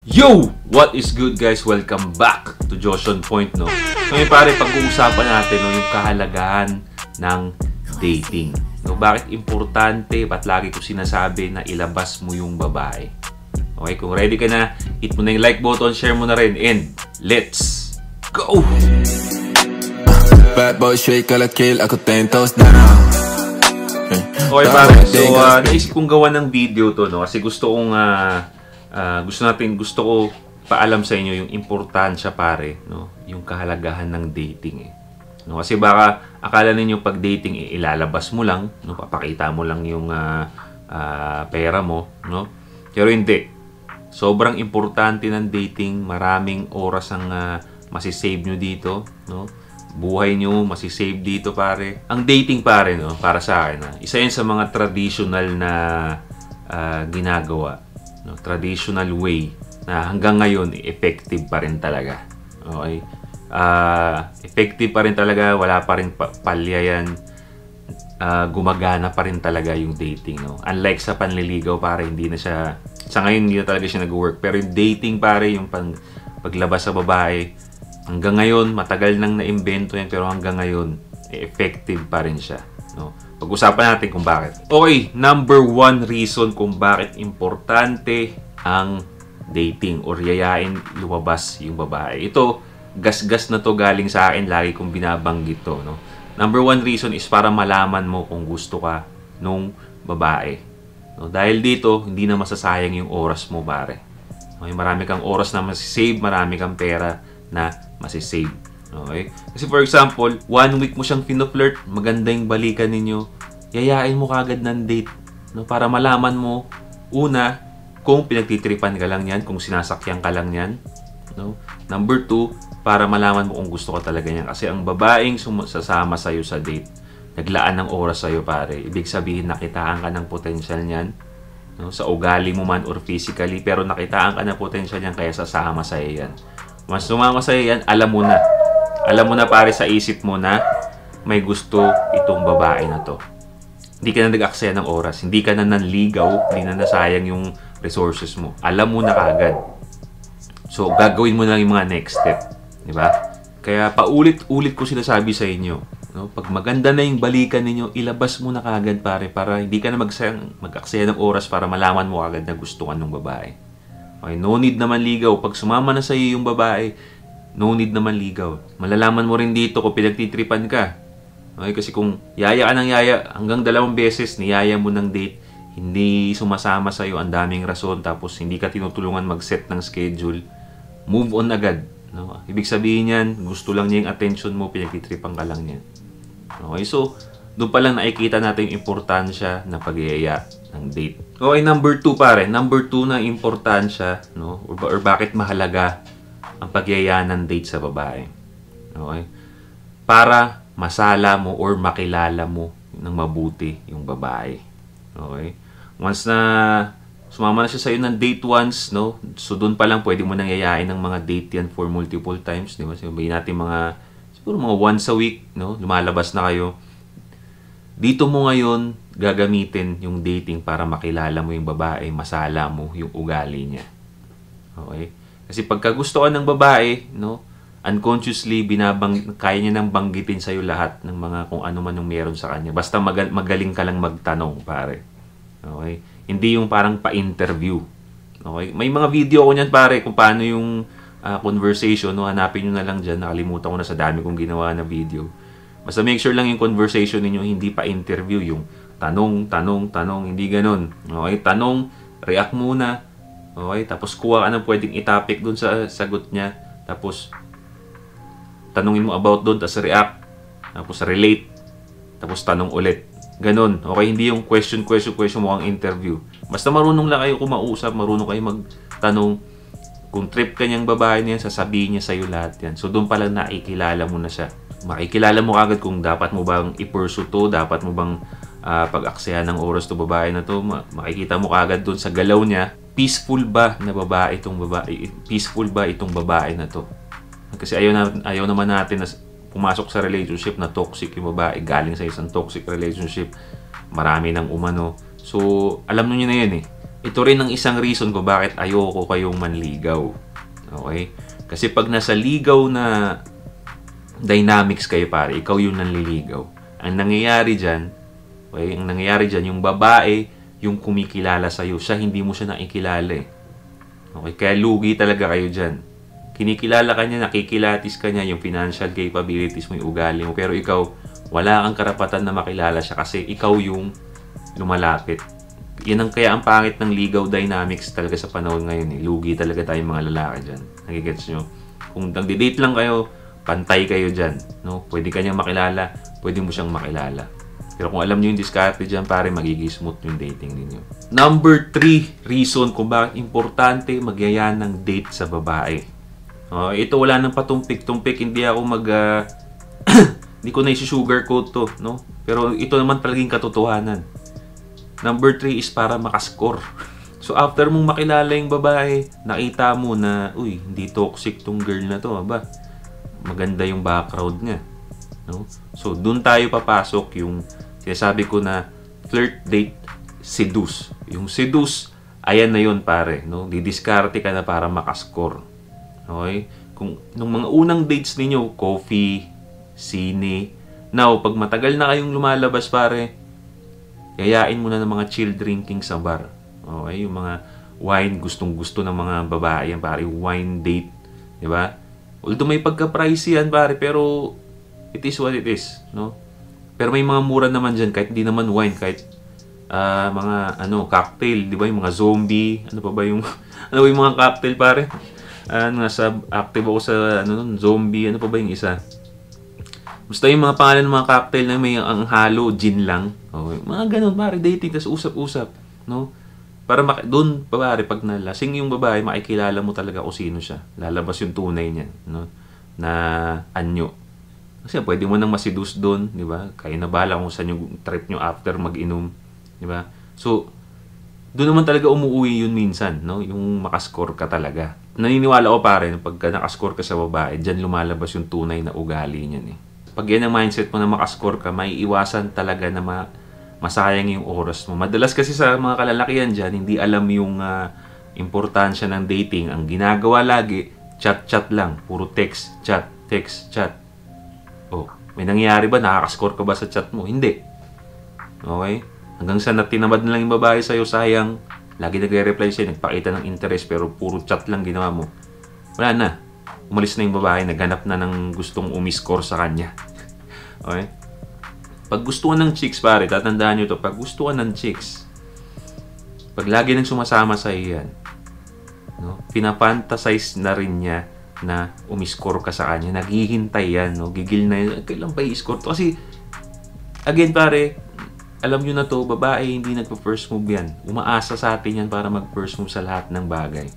Yo! What is good guys? Welcome back to Joshon Point, no? So ngayon pare, pag-uusapan natin no, yung kahalagahan ng dating. No, bakit importante, ba't lagi ko sinasabi na ilabas mo yung babae? Okay, kung ready ka na, hit mo na yung like button, share mo na rin, and let's go! Bad boy straight kala kill, ako 10 toes down. Okay pare, so naisip kong gawa ng video to, no? Kasi gusto kong gusto ko paalam sa inyo yung importansya pare, no? Yung kahalagahan ng dating eh. No, kasi baka akala ninyo pag dating ilalabas mo lang, no, papakita mo lang yung pera mo, no? Pero hindi. Sobrang importante ng dating, maraming oras ang masisave nyo dito, no? Buhay nyo masisave dito pare. Ang dating pare, no, para sa akin, isa yan sa mga traditional na ginagawa, no? Traditional way na hanggang ngayon effective pa rin talaga. Okay? Effective pa rin talaga, wala pa rin palya yan. Gumagana pa rin talaga yung dating, no? Unlike sa panliligaw pare, hindi na siya, sa ngayon hindi na talaga siya nag-work. Pero yung dating pare, yung paglabas sa babae, hanggang ngayon matagal nang naimbento yan, pero hanggang ngayon effective pa rin siya, no? Pag-usapan natin kung bakit. Okay, number one reason kung bakit importante ang dating or yayain lumabas yung babae. Ito, gas-gas na to galing sa akin, lagi kong binabanggit to, no? Number one reason is para malaman mo kung gusto ka nung babae, no? Dahil dito, hindi na masasayang yung oras mo pare. Okay, marami kang oras na masisave, marami kang pera na masisave. Okay? Kasi for example, 1 week mo siyang fino-flirt, maganda yung balikan ninyo, yayain mo kagad ng date, no? Para malaman mo, una, kung pinagtitripan ka lang yan, kung sinasakyan ka lang yan, no? Number 2, para malaman mo kung gusto ka talaga yan. Kasi ang babaeng sasama sa'yo sa date, naglaan ng oras sa'yo pare, ibig sabihin nakitaan ka ng potential niyan, no? Sa ugali mo man or physically, pero nakitaan ka ng potential niyan, kaya sasama sa'yo yan. Once sumama sa'yo yan, alam mo na. Alam mo na pare sa isip mo na may gusto itong babae na to. Hindi ka na nag-aksaya ng oras. Hindi ka na nanligaw. Hindi na nasayang yung resources mo. Alam mo na kagad. So, gagawin mo na yung mga next step. Diba? Kaya paulit-ulit ko sinasabi sa inyo. No? Pag maganda na yung balikan ninyo, ilabas mo na kagad pare. Para hindi ka na mag-aksaya ng oras para malaman mo kagad na gusto ka ng babae. Okay, no need naman ligaw. Pag sumama na sa iyo yung babae, no need naman ligaw. Malalaman mo rin dito kung pinagtitripan ka. Okay, kasi kung yaya ka ng yaya, hanggang 2 beses niyaya mo ng date, hindi sumasama sa iyo, ang daming rason, tapos hindi ka tinutulungan mag-set ng schedule, move on agad. No? Ibig sabihin yan, gusto lang niya yung attention mo, pinagtitripan ka lang niya. Okay, so doon pa lang nakikita natin yung importansya ng pag-yaya ng date. Okay, number 2 pare. Number 2 na importansya, no? Or bakit mahalaga ang pagyaya ng date sa babae. Okay? Para masala mo or makilala mo ng mabuti yung babae. Okay? Once na sumama na siya sa'yo ng date once, no? So doon pa lang pwede mo nang yayain ng mga date yan for multiple times, di ba? Sabihin natin siguro mga once a week, no? Lumalabas na kayo. Dito mo ngayon gagamitin yung dating para makilala mo yung babae, masala mo yung ugali niya. Okay? Kasi pagka gusto ka ng babae, no, unconsciously kaya niya nang banggitin sa iyo lahat ng mga kung ano man yung meron sa kanya. Basta magaling ka lang magtanong, pare. Okay? Hindi yung parang pa-interview. Okay? May mga video ko niyan pare kung paano yung conversation, no, hanapin niyo na lang diyan. Nakalimutan ko na sa dami kong ginawa na video. Basta make sure lang yung conversation niyo hindi pa interview, yung tanong, hindi ganun. Okay? Tanong, react muna. Okay? Tapos kuha ka ng pwedeng itapik dun sa sagot niya. Tapos tanungin mo about dun, tapos react. Tapos relate. Tapos tanong ulit. Ganun. Okay? Hindi yung question mukhang interview. Basta marunong lang kayo kumausap, marunong kayo magtanong. Kung trip ka niyang babae niya, sasabihin niya sa'yo lahat yan. So doon pa lang nakikilala mo na siya. Makikilala mo agad kung dapat mo bang i-pursue to, dapat mo bang pag-aksaya ng oras to babae na to. Makikita mo agad doon sa galaw niya, peaceful ba itong babae na to. Kasi ayaw naman natin na pumasok sa relationship na toxic yung babae, galing sa isang toxic relationship, marami nang umano. So alam niyo na yan eh. ito rin ang isang reason ko bakit ayoko kayong manligaw. Okay? Kasi pag nasa ligaw na dynamics kayo pare, ikaw yung nanliligaw. Ang nangyayari dyan, okay, yung babae, yung kumikilala sa'yo, siya hindi mo siya nakikilala eh. Okay, kaya lugi talaga kayo dyan. Kinikilala ka niya, nakikilatis ka niya, yung financial capabilities mo, yung ugali mo, pero ikaw, wala kang karapatan na makilala siya kasi ikaw yung lumalapit. Yan ang kaya ang pangit ng ligaw dynamics talaga sa panahon ngayon eh. Lugi talaga tayong mga lalaki dyan. Nagigets nyo? Kung nagdi-date lang kayo, pantay kayo dyan. No? Pwede ka niyang makilala, pwede mo siyang makilala. Pero kung alam niyo yung diskarte dyan, pare, magiging smooth yung dating ninyo. Number 3 reason kung bakit importante magyaya ng date sa babae. Ito wala nang patumpik-tumpik, hindi ako hindi ko na isi-sugarcoat to, no? Pero ito naman talagang katotohanan. Number 3 is para makascore. So after mong makilala yung babae, nakita mo na, uy, hindi toxic tong girl na to, ba? Maganda yung background niya, no? So doon tayo papasok yung sinasabi ko na flirt, date, seduce. Yung seduce, ayan na yun pare, no? Didiskarte ka na para makascore. Okay? Kung nung mga unang dates ninyo, coffee, sine. Now, pag matagal na kayong lumalabas pare, yayain mo na ng mga chill drinking sa bar. Okay? Yung mga wine, gustong-gusto ng mga babae yan pare, wine date. Diba? Although may pagka-pricey yan pare, pero it is what it is, no? Pero may mga mura naman dyan, kahit hindi naman wine, kahit mga cocktail, di ba? Yung mga zombie, ano pa ba yung ano ba yung mga cocktail pare? Nasa active ako sa zombie, ano pa ba yung isa? Basta yung mga pangalan ng mga cocktail na may ang halo, gin lang. Okay. Mga ganun pare, dating, tas usap-usap, no? Para doon pare, pag nalasing yung babae, makikilala mo talaga kung sino siya. Lalabas yung tunay niya, no? Na anyo. Kasi pwede mo nang masidus doon, di ba? Kaya na bahala kung saan yung trip nyo after mag-inom, di ba? So, doon naman talaga umuwi yun minsan, no? Yung makascore ka talaga. Naniniwala ko pare, pagka nakascore ka sa babae, dyan lumalabas yung tunay na ugali niyan eh. Pag yan ang mindset mo na makascore ka, may iwasan talaga na masayang yung oras mo. Madalas kasi sa mga kalalakihan dyan, hindi alam yung importansya ng dating. Ang ginagawa lagi, chat-chat lang. Puro text, chat, text, chat. Oh, may nangyari ba? Nakakascore ka ba sa chat mo? Hindi. Okay? Hanggang sa natinamad na lang yung babae sa'yo, sayang. Lagi nagre-reply sa'yo, nagpakita ng interest, pero puro chat lang ginawa mo. Wala na. Umalis na yung babae, naghanap na ng gustong umiscore sa kanya. Okay? Pag gusto ka ng chicks, pare, tatandaan nyo to, pag gusto ka ng chicks, pag lagi nang sumasama sa iyan, no, pinapantasize na rin niya na umiscore ka sa kanya. Naghihintay yan, no? Gigil na yan. Kailan pa i-score to? Kasi, again, pare, alam nyo na to, babae, hindi nagpa-first move yan. Umaasa sa atin yan para mag-first move sa lahat ng bagay.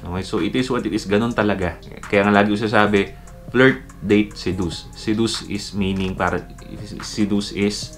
Okay? So, it is what it is. Ganon talaga. Kaya nga lagi ko sasabi, flirt, date, seduce. Seduce is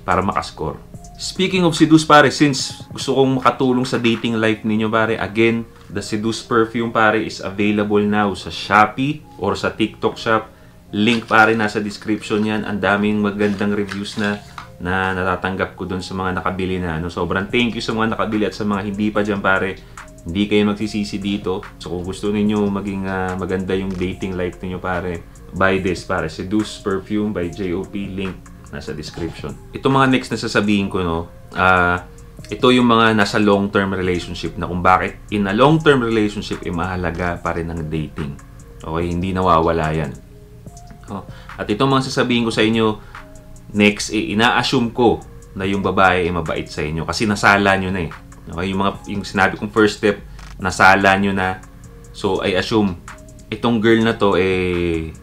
para makascore. Speaking of seduce, pare, since gusto kong makatulong sa dating life ninyo, pare, again, the Seduce perfume, pare, is available now sa Shopee or sa TikTok shop. Link, pare, nasa description yan. Ang daming magandang reviews na natatanggap ko dun sa mga nakabili na. Sobrang thank you sa mga nakabili at sa mga hindi pa dyan, pare. Hindi kayo magsisisi dito. So, kung gusto ninyo maging maganda yung dating life ninyo, pare, buy this, pare. Seduce perfume by JOP. Link nasa description. Ito mga next na sasabihin ko, no? Ito yung mga nasa long-term relationship na kung bakit in a long-term relationship mahalaga pa rin ang dating. Okay? Hindi nawawala yan. At itong mga sasabihin ko sa inyo, next, ina-assume ko na yung babae ay mabait sa inyo kasi nasala nyo na eh. Okay? Yung sinabi kong first step, nasala nyo na. So, I assume, itong girl na to,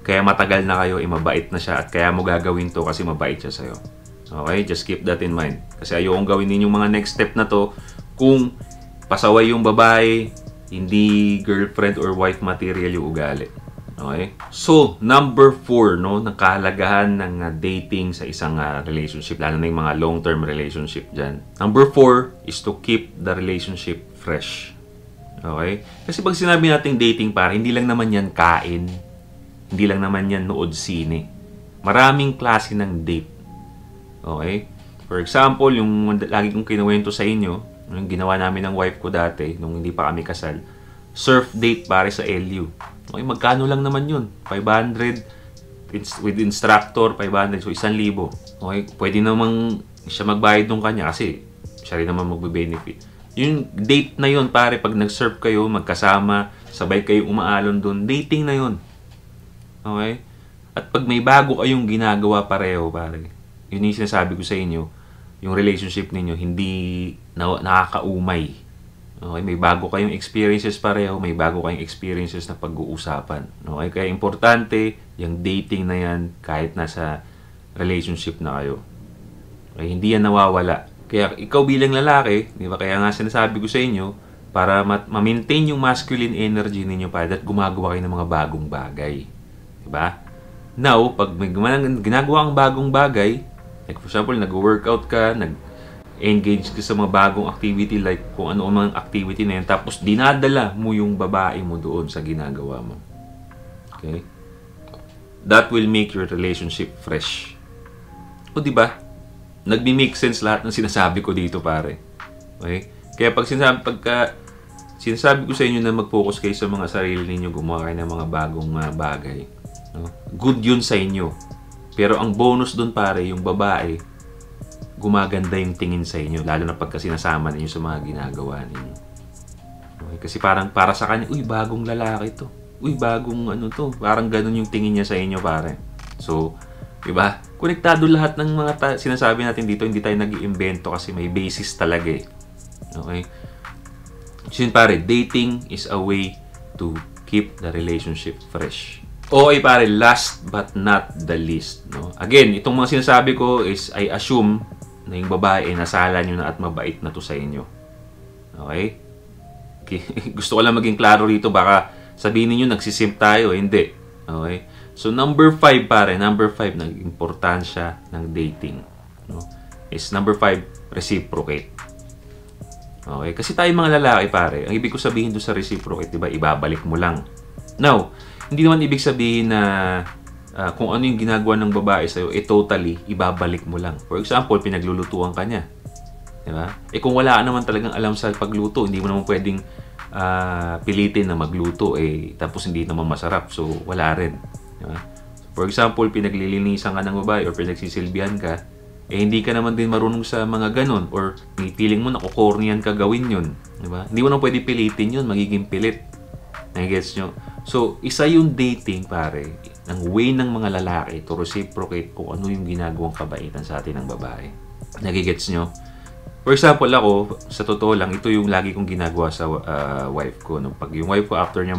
kaya matagal na kayo, mabait na siya at kaya mo gagawin to kasi mabait siya sa'yo. Okay? Just keep that in mind. Kasi ayokong gawin din yung mga next step na to kung pasaway yung babae, hindi girlfriend or wife material yung ugali. Okay? So, number 4, no, ng kahalagahan ng dating sa isang relationship, lalo na yung mga long-term relationship dyan. Number 4 is to keep the relationship fresh. Okay? Kasi pag sinabi natin dating, pare, hindi lang naman yan kain. Hindi lang naman yan nood sine. Maraming klase ng date. Okay? For example, yung lagi kong kinuwento sa inyo, Yung ginawa namin ng wife ko dati, nung hindi pa kami kasal, surf date pare sa LU. Okay, magkano lang naman yun? 500 with instructor, 500, so 1,000. Okay, pwede namang siya magbayad nung kanya kasi siya rin naman magbe-benefit. Yung date na yun pare, pag nag-surf kayo, magkasama, sabay kayo umaalon dun, dating na yun. Okay? At pag may bago kayong ginagawa pareho pare, yun yung sinasabi ko sa inyo, yung relationship ninyo hindi nakakaumay. Okay, may bago kayong experiences pareho, may bago kayong experiences na pag-uusapan. Okay, kaya importante yung dating na yan kahit nasa relationship na kayo. Okay, hindi yan nawawala. Kaya ikaw bilang lalaki, di ba? Kaya nga sinasabi ko sa inyo, para ma-maintain yung masculine energy ninyo pa, at gumagawa kayo ng mga bagong bagay. Di ba? Now, pag may ginagawa kang bagong bagay, like for example, nag-workout ka, nag-engage ka sa mga bagong activity, like kung ano mang activity na yan, tapos dinadala mo yung babae mo doon sa ginagawa mo. Okay? That will make your relationship fresh. O di ba? Nagmi-make sense lahat ng sinasabi ko dito, pare. Okay? Kaya pag sinasabi ko sa inyo na mag-focus kayo sa mga sarili ninyo, gumawa kayo ng mga bagong bagay, no? Good yun sa inyo. Pero ang bonus dun pare, yung babae, gumaganda yung tingin sa inyo, lalo na pagka sinasama ninyo sa mga ginagawa ninyo. Okay? Kasi parang para sa kanya, uy, bagong lalaki to. Uy, bagong ano to. Parang ganun yung tingin niya sa inyo, pare. So, diba? Konektado lahat ng mga sinasabi natin dito, hindi tayo nag-iimbento kasi may basis talaga eh. Okay? So yun pare, dating is a way to keep the relationship fresh. Okay pare, last but not the least, no? Again, itong mga sinasabi ko is I assume na yung babae nasala nyo na at mabait na to sa inyo. Okay? Gusto ko lang maging klaro rito, baka sabihin niyo nagsisimp tayo, hindi. Okay? So number 5 pare, number 5 ng importansya ng dating, no? Is number 5, reciprocate. Okay? Kasi tayo mga lalaki pare, ang ibig ko sabihin doon sa reciprocate, 'di ba? Ibabalik mo lang. Now, hindi naman ibig sabihin na kung ano yung ginagawa ng babae sa'yo, totally, ibabalik mo lang. For example, pinaglulutuan ka niya. Diba? Kung wala ka naman talagang alam sa pagluto, hindi mo naman pwedeng pilitin na magluto, tapos hindi naman masarap. So, wala rin. Diba? For example, pinaglilinisan ka ng babae or pinagsisilbihan ka, hindi ka naman din marunong sa mga ganon or may feeling mo nakukornian ka gawin yun. Diba? Hindi mo naman pwede pilitin yun, magiging pilit. Nagigets nyo? So, isa yung dating, pare, ng way ng mga lalaki to reciprocate kung ano yung ginagawang kabaitan sa atin ng babae. Nagigets nyo? For example, ako, sa totoo lang, ito yung lagi kong ginagawa sa wife ko. No? Pag yung wife ko, after niya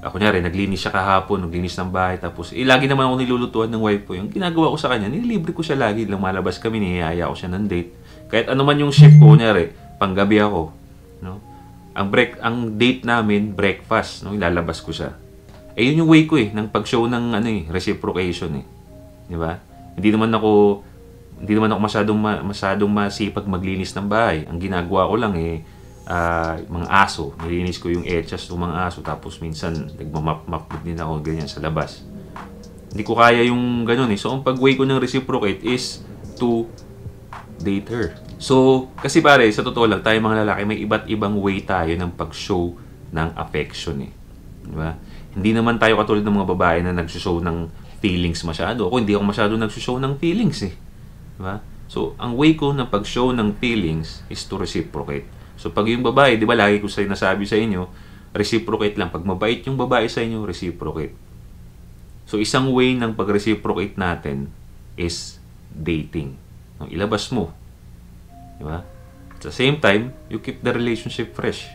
kunyari, naglinis siya kahapon, naglinis ng bahay, tapos, lagi naman ako nilulutuan ng wife ko. Yung ginagawa ko sa kanya, nililibre ko siya lagi. Lumalabas kami, nihihaya ko siya ng date. Kahit ano man yung shift ko, kunyari, panggabi ako, no? Ang date namin, breakfast, no? Ilalabas ko siya. Yun yung way ko ng pag-show ng reciprocation Di ba? Hindi naman ako masyadong masipag maglinis ng bahay. Ang ginagawa ko lang mga aso. Nilinis ko yung etchas ng mga aso, tapos minsan nagmamap-map din ako ganyan sa labas. Hindi ko kaya yung ganun So, ang pag-way ko ng reciprocate is to date her. So, kasi pare, sa totoo lang, tayo mga lalaki, may iba't ibang way tayo ng pag-show ng affection Di ba? Hindi naman tayo katulad ng mga babae na nag-show ng feelings masyado. Ako, hindi ako masyado nag-show ng feelings Di ba? So, ang way ko ng pag-show ng feelings is to reciprocate. So, pag yung babae, di ba, lagi ko nasabi sa inyo, reciprocate lang. Pag mabait yung babae sa inyo, reciprocate. So, isang way ng pag-reciprocate natin is dating. Ilabas mo. Diba? At the same time, you keep the relationship fresh.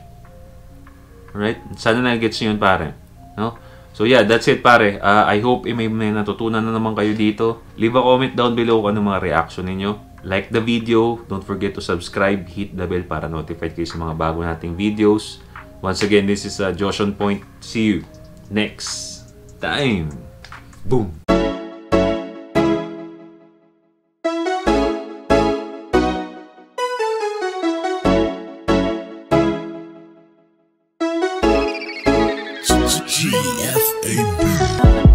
Alright? Sana na-gets nyo yun, pare. No? So yeah, that's it, pare. I hope may natutunan na naman kayo dito. Leave a comment down below kung ano mga reaction ninyo. Like the video. Don't forget to subscribe. Hit the bell para notified kayo sa mga bago nating videos. Once again, this is Josh on Point. See you next time. Boom! GFAB.